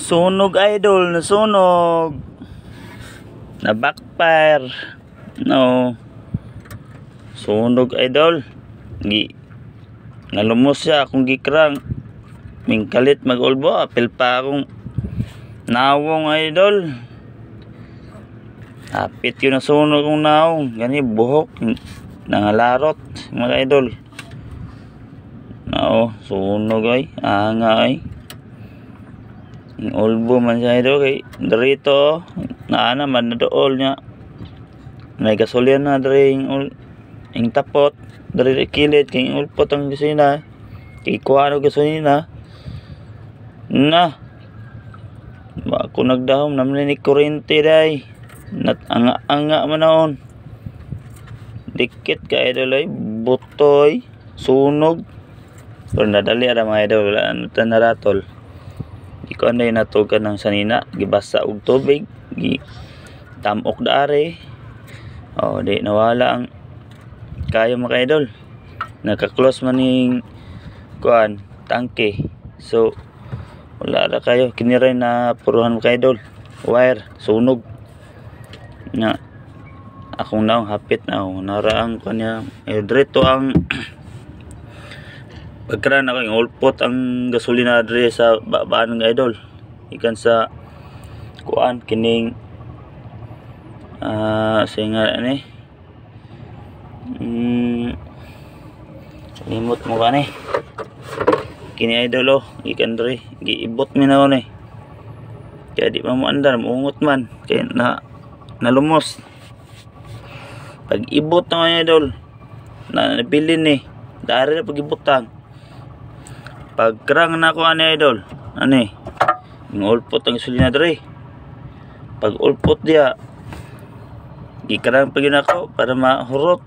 Sunog idol, nasunog. Na backfire. No. Sunog idol. Nalumos siya akong gikrang. Mingkalit mag-ulbo, apil pa akong nawong idol. Hapit yun nasunog kong nawong. Gani buhok. Nangalarot mga idol. No, sunog ay. Anga ay. Ulbo man siya idol kay dito na man na dool niya. May gasolina na diri ing tapot diri kilid kay ulpot ang gasolina. Kay kuha gasolina. Na. Ba ako nagdahom naman ni kurente day. Nat anga man naon. Dikit ka idol ay butoy sunog. Pero nadali ara mga idol wala na ratol. Di ko anday natugan ng sanina, gibasa og tubig, tamok daare. Oh, di nawala ang kayo mga idol. Naka-close man ning kuan, tangke. So wala ra kayo kiniray na puruhan mga idol. Wire sunog. Na akong naong hapit na naraang kanya diretso ang pagkaran ako yung ulpot ang gasolina dre sa babaan ng idol ikan sa kuan kining singa ani limot mo ka ni kini idol ikan dre giibot mi na ni kaya di mo andar muungot man kaya nalumos pag ibot na idol na nabilin ni dari na pag ibutang pagkrang na ako ani idol ani ngulpot ang gasolina dre pag ulpot dia gikarang pag yun ako para mahurot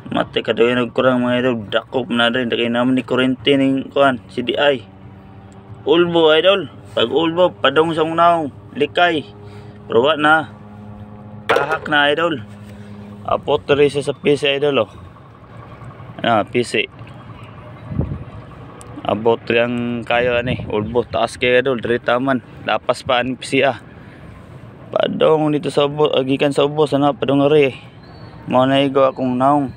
mati kadoy nagkurang mga idol dakop na rin kay naman ni kurente ning kuan CDI ulbo idol pag ulbo padong sa unaw likay pero na tahak na idol apot rin sa PC idol PC abot yang kayo ani ulbo taas kay idol diri taman lapas pa ani PCA padong dito sa ubos agikan sa ubos ana padong ari mo na igo akong naong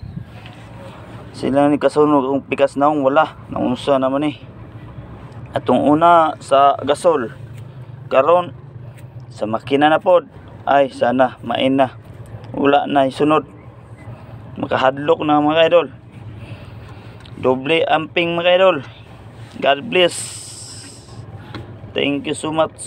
sila ni kasunog akong pikas naong wala naunsa naman atong una sa gasol karon sa makina na pod ay sana main na wala na isunod makahadlok na mga idol doble amping mga idol. God bless. Thank you so much.